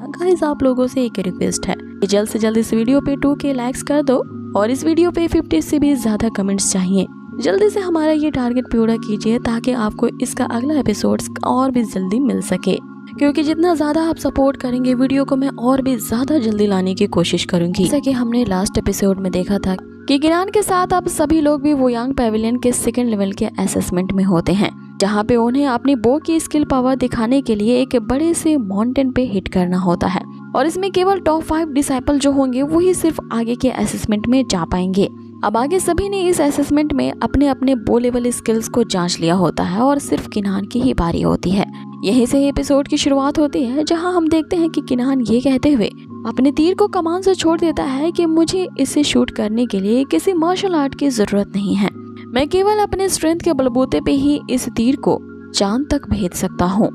Guys आप लोगों से एक रिक्वेस्ट है कि जल्द से जल्द इस वीडियो पे 2K लाइक्स कर दो और इस वीडियो पे 50 से भी ज्यादा कमेंट्स चाहिए। जल्दी से हमारा ये टारगेट पूरा कीजिए ताकि आपको इसका अगला एपिसोड और भी जल्दी मिल सके, क्योंकि जितना ज्यादा आप सपोर्ट करेंगे वीडियो को मैं और भी ज्यादा जल्दी लाने की कोशिश करूंगी। जैसा कि हमने लास्ट एपिसोड में देखा था कि किनान के साथ अब सभी लोग भी वोयांग पैविलियन के सेकंड लेवल के असेसमेंट में होते हैं, जहां पे उन्हें अपनी बो की स्किल पावर दिखाने के लिए एक बड़े से माउंटेन पे हिट करना होता है और इसमें केवल टॉप 5 डिसाइपल जो होंगे वही सिर्फ आगे के असेसमेंट में जा पाएंगे। अब आगे सभी ने इस असेसमेंट में अपने अपने बो लेवल स्किल्स को जांच लिया होता है और सिर्फ किनान की ही बारी होती है। यहीं से एपिसोड की शुरुआत होती है, जहां हम देखते हैं कि किनान ये कहते हुए अपने तीर को कमान से छोड़ देता है कि मुझे इसे शूट करने के लिए किसी मार्शल आर्ट की जरूरत नहीं है, मैं केवल अपने स्ट्रेंथ के बलबूते पे ही इस तीर को चांद तक भेज सकता हूँ।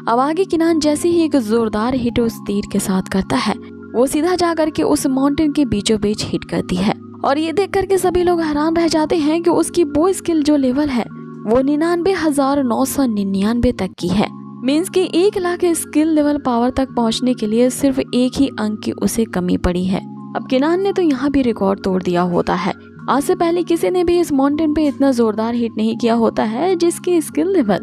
अब आगे किनान जैसे ही एक जोरदार हिट उस तीर के साथ करता है, वो सीधा जाकर के उस माउंटेन के बीचों बीच हिट करती है और ये देख करके सभी लोग हैरान रह जाते हैं कि उसकी बो स्किल जो लेवल है वो 99,999 तक की है। मीन्स कि 1 लाख स्किल लेवल पावर तक पहुंचने के लिए सिर्फ एक ही अंक की उसे कमी पड़ी है। अब किनान ने तो यहाँ भी रिकॉर्ड तोड़ दिया होता है। आज से पहले किसी ने भी इस माउंटेन पे इतना जोरदार हिट नहीं किया होता है जिसकी स्किल लेवल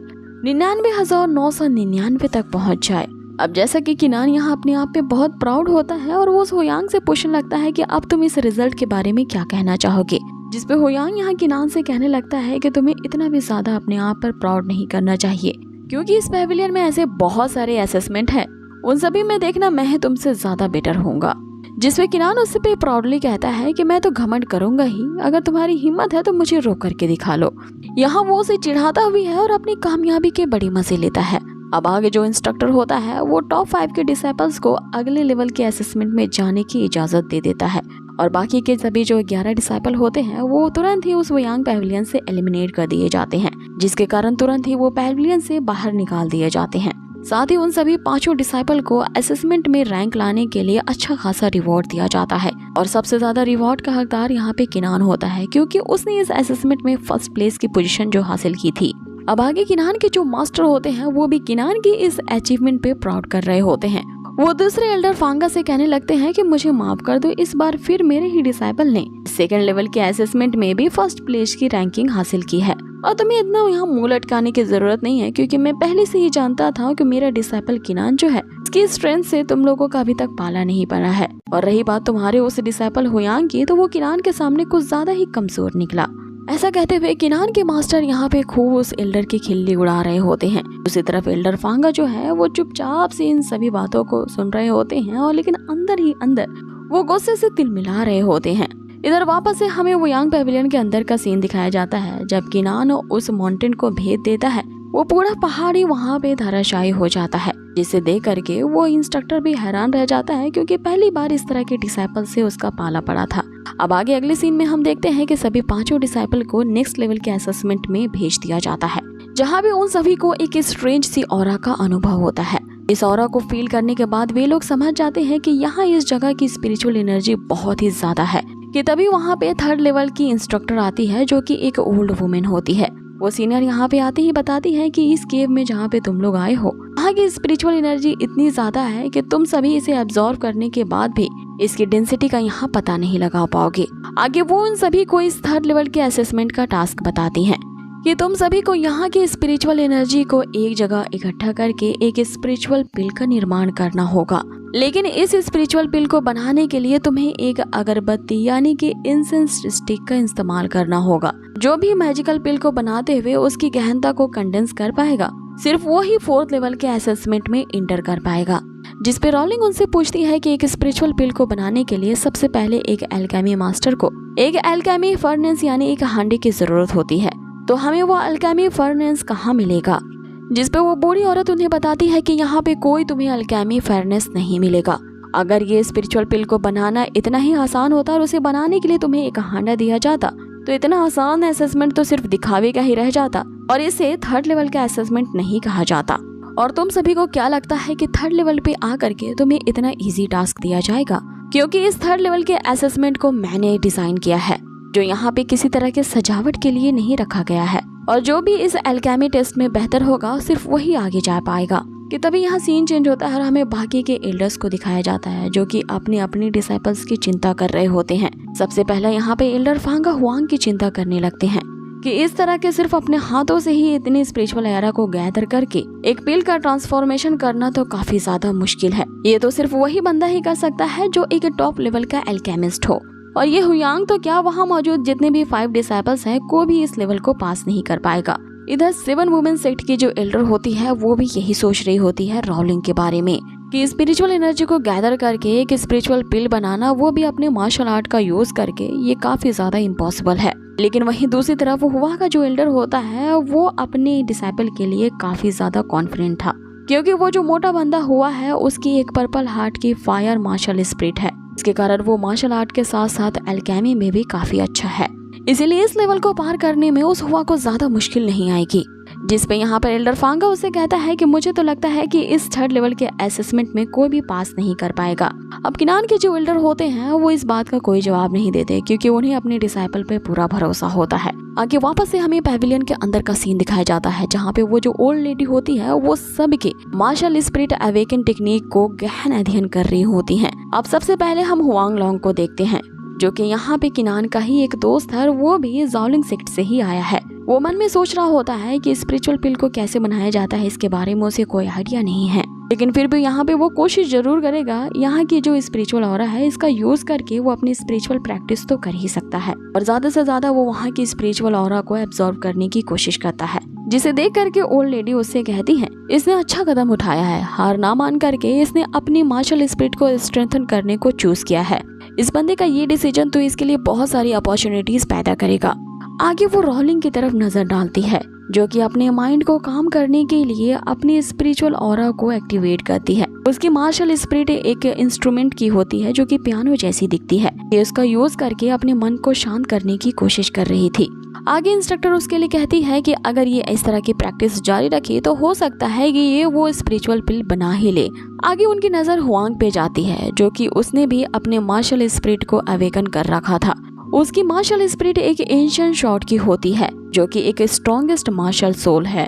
99,999 तक पहुंच जाए। अब जैसा कि किनान यहाँ अपने आप पे बहुत प्राउड होता है और वो होयांग से पूछने लगता है कि अब तुम इस रिजल्ट के बारे में क्या कहना चाहोगे, जिसपे होयांग यहाँ किनान से कहने लगता है कि तुम्हें इतना भी ज्यादा अपने आप पर प्राउड नहीं करना चाहिए, क्योंकि इस पैविलियन में ऐसे बहुत सारे असेसमेंट हैं, उन सभी में देखना मैं तुमसे ज्यादा बेटर होऊंगा। जिसमें किनान उससे पे प्राउडली कहता है कि मैं तो घमंड करूंगा ही, अगर तुम्हारी हिम्मत है तो मुझे रोक करके दिखा लो। यहाँ वो उसे चिढ़ाता भी है और अपनी कामयाबी के बड़ी मजे लेता है। अब आगे जो इंस्ट्रक्टर होता है वो टॉप 5 के डिसाइपल्स को अगले लेवल के असेसमेंट में जाने की इजाजत दे देता है और बाकी के सभी जो 11 डिसाइपल होते हैं वो तुरंत ही उस वोयांग पैविलियन से एलिमिनेट कर दिए जाते हैं, जिसके कारण तुरंत ही वो पैविलियन से बाहर निकाल दिए जाते हैं। साथ ही उन सभी 5 डिसाइपल को असेसमेंट में रैंक लाने के लिए अच्छा खासा रिवॉर्ड दिया जाता है और सबसे ज्यादा रिवॉर्ड का हकदार यहाँ पे किनान होता है, क्योंकि उसने इस असेसमेंट में फर्स्ट प्लेस की पोजीशन जो हासिल की थी। अब आगे किनान के जो मास्टर होते हैं वो भी किनान की इस अचीवमेंट पे प्राउड कर रहे होते हैं। वो दूसरे एल्डर फांगा से कहने लगते हैं कि मुझे माफ कर दो, इस बार फिर मेरे ही डिसाइपल ने सेकंड लेवल के असेसमेंट में भी फर्स्ट प्लेस की रैंकिंग हासिल की है और तुम्हें इतना यहाँ मुंह लटकाने की जरूरत नहीं है, क्योंकि मैं पहले से ही जानता था कि मेरा डिसाइपल किनान जो है उसकी स्ट्रेंथ से तुम लोगों का अभी तक पाला नहीं पड़ा है। और रही बात तुम्हारे उस डिसाइपल होयांग की, तो वो किनान के सामने कुछ ज्यादा ही कमजोर निकला। ऐसा कहते हुए किनान के मास्टर यहाँ पे खूब उस एल्डर की खिल्ली उड़ा रहे होते हैं। दूसरी तरफ एल्डर फांगा जो है वो चुपचाप से इन सभी बातों को सुन रहे होते हैं और लेकिन अंदर ही अंदर वो गुस्से से तिलमिला रहे होते हैं। इधर वापस से हमें वोयांग पैविलियन के अंदर का सीन दिखाया जाता है, जब किनान उस माउंटेन को भेद देता है वो पूरा पहाड़ी वहाँ पे धराशायी हो जाता है, जिसे देख करके वो इंस्ट्रक्टर भी हैरान रह जाता है, क्योंकि पहली बार इस तरह के डिसाइपल से उसका पाला पड़ा था। अब आगे अगले सीन में हम देखते हैं कि सभी 5 डिसाइपल को नेक्स्ट लेवल के असेसमेंट में भेज दिया जाता है, जहाँ भी उन सभी को एक स्ट्रेंज सी ऑरा का अनुभव होता है। इस ऑरा को फील करने के बाद वे लोग समझ जाते हैं कि यहाँ इस जगह की स्पिरिचुअल एनर्जी बहुत ही ज्यादा है, कि तभी वहाँ पे 3rd लेवल की इंस्ट्रक्टर आती है जो कि एक ओल्ड वुमेन होती है। वो सीनियर यहाँ पे आते ही बताती है कि इस केव में जहाँ पे तुम लोग आए हो वहाँ की स्पिरिचुअल एनर्जी इतनी ज्यादा है कि तुम सभी इसे एब्जॉर्व करने के बाद भी इसकी डेंसिटी का यहाँ पता नहीं लगा पाओगे। आगे वो उन सभी को इस 3rd लेवल के असेसमेंट का टास्क बताती हैं कि तुम सभी को यहाँ की स्पिरिचुअल एनर्जी को एक जगह इकट्ठा करके एक स्पिरिचुअल पिल का निर्माण करना होगा, लेकिन इस स्पिरिचुअल पिल को बनाने के लिए तुम्हें एक अगरबत्ती यानी कि इंसेंस स्टिक का इस्तेमाल करना होगा। जो भी मैजिकल पिल को बनाते हुए उसकी गहनता को कंडेंस कर पाएगा, सिर्फ वो ही 4th लेवल के असेसमेंट में इंटर कर पाएगा। जिस पे रॉलिंग उनसे पूछती है कि एक स्पिरिचुअल पिल को बनाने के लिए सबसे पहले एक एल्केमी मास्टर को एक एल्केमी फर्नेस यानी एक हांडी की जरूरत होती है, तो हमें वो अल्केमी फर्नेस कहाँ मिलेगा। जिस पे वो बूढ़ी औरत उन्हें बताती है कि यहाँ पे कोई तुम्हें अल्केमी फर्नेस नहीं मिलेगा। अगर ये स्पिरिचुअल पिल को बनाना इतना ही आसान होता और उसे बनाने के लिए तुम्हें एक हांडा दिया जाता, तो इतना आसान असेसमेंट तो सिर्फ दिखावे का ही रह जाता और इसे 3rd लेवल का असेसमेंट नहीं कहा जाता। और तुम सभी को क्या लगता है कि 3rd लेवल पे आकर के तुम्हें इतना इजी टास्क दिया जाएगा? क्योंकि इस 3rd लेवल के असेसमेंट को मैंने डिजाइन किया है, जो यहाँ पे किसी तरह के सजावट के लिए नहीं रखा गया है, और जो भी इस एल्केमी टेस्ट में बेहतर होगा सिर्फ वही आगे जा पाएगा। कि तभी यहाँ सीन चेंज होता है और हमें बाकी के एल्डर्स को दिखाया जाता है जो कि अपनी अपनी डिसाइपल्स की चिंता कर रहे होते हैं। सबसे पहले यहाँ पे एल्डर फांगा हुआंग की चिंता करने लगते हैं कि इस तरह के सिर्फ अपने हाथों से ही इतनी स्पिरिचुअल एरा को गैदर करके एक पिल का ट्रांसफॉर्मेशन करना तो काफी ज्यादा मुश्किल है। ये तो सिर्फ वही बंदा ही कर सकता है जो एक टॉप लेवल का एल्केमिस्ट हो, और ये हुयांग तो क्या वहाँ मौजूद जितने भी 5 डिसाइपल्स हैं कोई भी इस लेवल को पास नहीं कर पाएगा। इधर 7 वुमेन सेक्ट की जो एल्डर होती है वो भी यही सोच रही होती है रावलिंग के बारे में कि स्पिरिचुअल एनर्जी को गैदर करके एक स्पिरिचुअल पिल बनाना, वो भी अपने मार्शल आर्ट का यूज करके, ये काफी ज्यादा इम्पॉसिबल है। लेकिन वहीं दूसरी तरफ हुआ का जो एल्डर होता है वो अपने डिसाइपल के लिए काफी ज्यादा कॉन्फिडेंट था, क्योंकि वो जो मोटा बंदा हुआ है उसकी एक पर्पल हार्ट की फायर मार्शल स्पिरिट है। इसके कारण वो मार्शल आर्ट के साथ साथ एल्केमी में भी काफी अच्छा है, इसीलिए इस लेवल को पार करने में उस हुआ को ज्यादा मुश्किल नहीं आएगी। जिस पे यहाँ पर एल्डर फांगा उसे कहता है कि मुझे तो लगता है कि इस 3rd लेवल के असेसमेंट में कोई भी पास नहीं कर पाएगा। अब किनान के जो एल्डर होते हैं वो इस बात का कोई जवाब नहीं देते, क्योंकि उन्हें अपने डिसाइपल पे पूरा भरोसा होता है। आगे वापस से हमें पैविलियन के अंदर का सीन दिखाया जाता है, जहाँ पे वो जो ओल्ड लेडी होती है वो सबके मार्शल स्पिरिट अवेकन टेक्निक को गहन अध्ययन कर रही होती है। अब सबसे पहले हम हुआंग लॉन्ग को देखते हैं, जो कि यहाँ पे किनान का ही एक दोस्त है, वो भी जाओलिंग सेक्ट से ही आया है। वो मन में सोच रहा होता है कि स्पिरिचुअल पिल को कैसे बनाया जाता है, इसके बारे में उसे कोई आइडिया नहीं है, लेकिन फिर भी यहाँ पे वो कोशिश जरूर करेगा। यहाँ की जो स्पिरिचुअल ऑरा है इसका यूज करके वो अपनी स्पिरिचुअल प्रैक्टिस तो कर ही सकता है, और ज्यादा से ज्यादा वो वहाँ की स्पिरिचुअल ऑरा को एब्जॉर्ब करने की कोशिश करता है। जिसे देख करके ओल्ड लेडी उससे कहती है इसने अच्छा कदम उठाया है, हार ना मान करके इसने अपनी मार्शल स्पिरिट को स्ट्रेंथन करने को चूज किया है। इस बंदे का ये डिसीजन तो इसके लिए बहुत सारी अपॉर्चुनिटीज पैदा करेगा। आगे वो रॉलिंग की तरफ नजर डालती है, जो कि अपने माइंड को काम करने के लिए अपनी स्पिरिचुअल ऑरा को एक्टिवेट करती है। उसकी मार्शल स्पिरिट एक इंस्ट्रूमेंट की होती है जो कि पियानो जैसी दिखती है। ये उसका यूज करके अपने मन को शांत करने की कोशिश कर रही थी। आगे इंस्ट्रक्टर उसके लिए कहती है कि अगर ये इस तरह की प्रैक्टिस जारी रखे तो हो सकता है कि ये वो स्पिरिचुअल पिल बना ही ले। आगे उनकी नजर हुआंग पे जाती है, जो कि उसने भी अपने मार्शल स्पिरिट को अवेकन कर रखा था। उसकी मार्शल स्पिरिट एक एंशिएंट शॉट की होती है, जो कि एक स्ट्रॉन्गेस्ट मार्शल सोल है,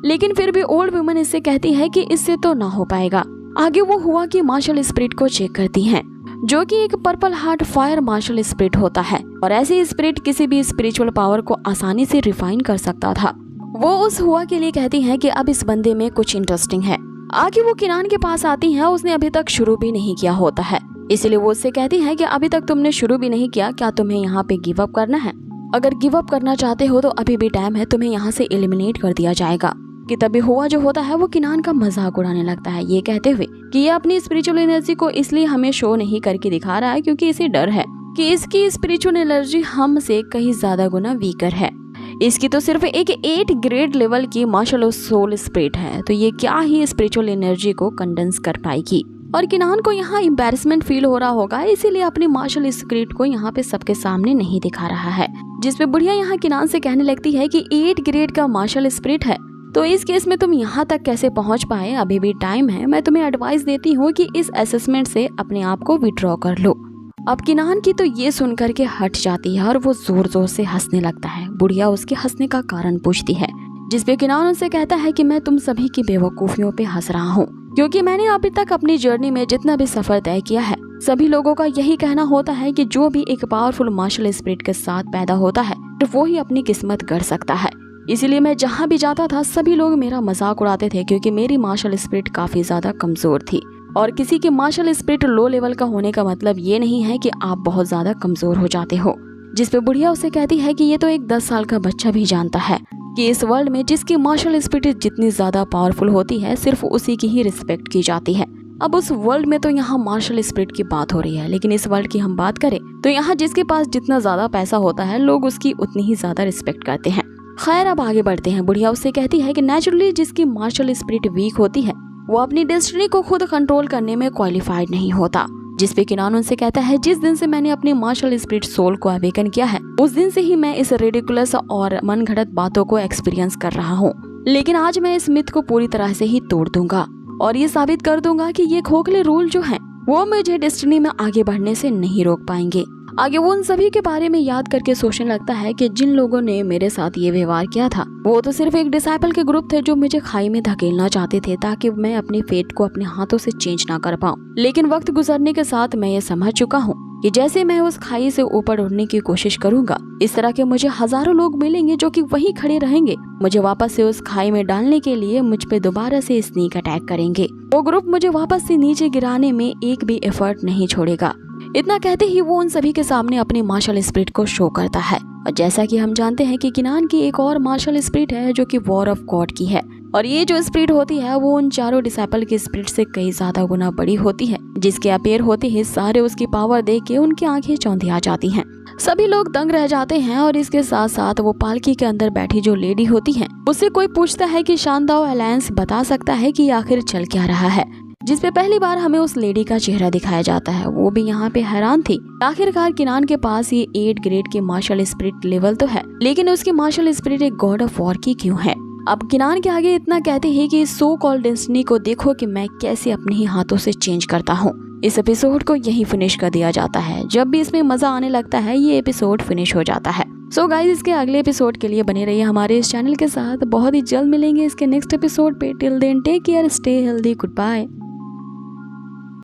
लेकिन फिर भी ओल्ड वुमन इससे कहती है कि इससे तो ना हो पाएगा। आगे वो हुआ की मार्शल स्पिरिट को चेक करती हैं, जो कि एक purple heart fire marshal spirit होता है, और ऐसी स्पिरिट किसी भी स्पिरिचुअल पावर को आसानी से रिफाइन कर सकता था। वो उस हुआ के लिए कहती है कि अब इस बंदे में कुछ इंटरेस्टिंग है। आगे वो किनान के पास आती है, उसने अभी तक शुरू भी नहीं किया होता है, इसलिए वो उससे कहती है कि अभी तक तुमने शुरू भी नहीं किया, क्या तुम्हें यहाँ पे गिव अप करना है? अगर गिव अप करना चाहते हो तो अभी भी टाइम है, तुम्हें यहाँ से एलिमिनेट कर दिया जाएगा। कि तभी हुआ जो होता है वो किनान का मजाक उड़ाने लगता है, ये कहते हुए कि ये अपनी स्पिरिचुअल एनर्जी को इसलिए हमें शो नहीं करके दिखा रहा है क्योंकि इसे डर है कि इसकी स्पिरिचुअल एनर्जी हमसे कहीं ज्यादा गुना वीकर है। इसकी तो सिर्फ एक 8 ग्रेड लेवल की मार्शल सोल स्पिरिट है, तो ये क्या ही स्पिरिचुअल एनर्जी को कंडेंस कर पाएगी। और किनान को यहाँ एम्बैरेसमेंट फील हो रहा होगा, इसीलिए अपनी मार्शल स्पिरिट को यहाँ पे सबके सामने नहीं दिखा रहा है। जिसपे बुढ़िया यहाँ किनान से कहने लगती है कि 8 ग्रेड का मार्शल स्पिरिट है, तो इस केस में तुम यहाँ तक कैसे पहुँच पाए? अभी भी टाइम है। मैं तुम्हें एडवाइस देती हूँ कि इस असेसमेंट से अपने आप को विड्रॉ कर लो। अब किनान की तो ये सुन करके हट जाती है और वो जोर जोर से हंसने लगता है। बुढ़िया उसके हंसने का कारण पूछती है, जिसपे किनान उनसे कहता है कि मैं तुम सभी की बेवकूफियों पे हंस रहा हूँ, क्योंकि मैंने अभी तक अपनी जर्नी में जितना भी सफर तय किया है, सभी लोगों का यही कहना होता है कि जो भी एक पावरफुल मार्शल स्पिरिट के साथ पैदा होता है तो वो ही अपनी किस्मत गढ़ सकता है। इसीलिए मैं जहाँ भी जाता था सभी लोग मेरा मजाक उड़ाते थे, क्योंकि मेरी मार्शल स्पिरिट काफी ज्यादा कमजोर थी। और किसी की मार्शल स्पिरिट लो लेवल का होने का मतलब ये नहीं है कि आप बहुत ज्यादा कमजोर हो जाते हो। जिसपे बुढ़िया उसे कहती है कि ये तो एक 10 साल का बच्चा भी जानता है कि इस वर्ल्ड में जिसकी मार्शल स्पिरिट जितनी ज्यादा पावरफुल होती है सिर्फ उसी की ही रिस्पेक्ट की जाती है। अब उस वर्ल्ड में तो यहाँ मार्शल स्पिरिट की बात हो रही है, लेकिन इस वर्ल्ड की हम बात करें तो यहाँ जिसके पास जितना ज्यादा पैसा होता है लोग उसकी उतनी ही ज्यादा रिस्पेक्ट करते हैं। खैर अब आगे बढ़ते हैं। बुढ़िया उससे कहती है कि नेचुरली जिसकी मार्शल स्पिरिट वीक होती है वो अपनी डेस्टिनी को खुद कंट्रोल करने में क्वालिफाइड नहीं होता। जिसपे किनान उनसे कहता है, जिस दिन से मैंने अपनी मार्शल स्पिरिट सोल को अवेकन किया है उस दिन से ही मैं इस रेडिकुलस और मनगढ़ंत बातों को एक्सपीरियंस कर रहा हूँ, लेकिन आज मैं इस मिथ को पूरी तरह से ही तोड़ दूंगा और ये साबित कर दूंगा कि ये खोखले रूल जो हैं वो मुझे डेस्टिनी में आगे बढ़ने से नहीं रोक पाएंगे। आगे वो उन सभी के बारे में याद करके सोचने लगता है कि जिन लोगों ने मेरे साथ ये व्यवहार किया था वो तो सिर्फ एक डिसाइपल के ग्रुप थे जो मुझे खाई में धकेलना चाहते थे ताकि मैं अपने फेट को अपने हाथों से चेंज ना कर पाऊं। लेकिन वक्त गुजरने के साथ मैं ये समझ चुका हूँ कि जैसे मैं उस खाई से ऊपर उड़ने की कोशिश करूंगा, इस तरह के मुझे हजारों लोग मिलेंगे जो कि वहीं खड़े रहेंगे मुझे वापस से उस खाई में डालने के लिए, मुझ पे दोबारा से स्नीक अटैक करेंगे। वो ग्रुप मुझे वापस से नीचे गिराने में एक भी एफर्ट नहीं छोड़ेगा। इतना कहते ही वो उन सभी के सामने अपनी मार्शल स्पिरिट को शो करता है। और जैसा कि हम जानते हैं कि किनान की एक और मार्शल स्पिरिट है जो कि वॉर ऑफ गॉड की है, और ये जो स्पिरिट होती है वो उन चारों डिसाइपल की स्पिरिट से कई ज्यादा गुना बड़ी होती है, जिसके अपेयर होते ही सारे उसकी पावर देख के उनकी आंखें चौंधिया जाती हैं। सभी लोग दंग रह जाते हैं और इसके साथ साथ वो पालकी के अंदर बैठी जो लेडी होती है उससे कोई पूछता है कि शानदाओ अलायंस बता सकता है कि आखिर चल क्या रहा है, जिसपे पहली बार हमें उस लेडी का चेहरा दिखाया जाता है। वो भी यहाँ पे हैरान थी। आखिरकार किनान के पास ये 8 ग्रेड के मार्शल स्पिरिट लेवल तो है, लेकिन उसकी मार्शल स्पिरिट एक गॉड ऑफ वॉर की क्यों है। अब किनान के आगे इतना कहते हैं कि सो कॉल्ड डेस्टिनी को देखो कि मैं कैसे अपने ही हाथों से चेंज करता हूँ। इस एपिसोड को यही फिनिश कर दिया जाता है। जब भी इसमें मजा आने लगता है ये एपिसोड फिनिश हो जाता है। सो गाइज, इसके अगले एपिसोड के लिए बने रहिए हमारे इस चैनल के साथ। बहुत ही जल्द मिलेंगे इसके नेक्स्ट एपिसोड पे। Till then take care, stay healthy, good bye.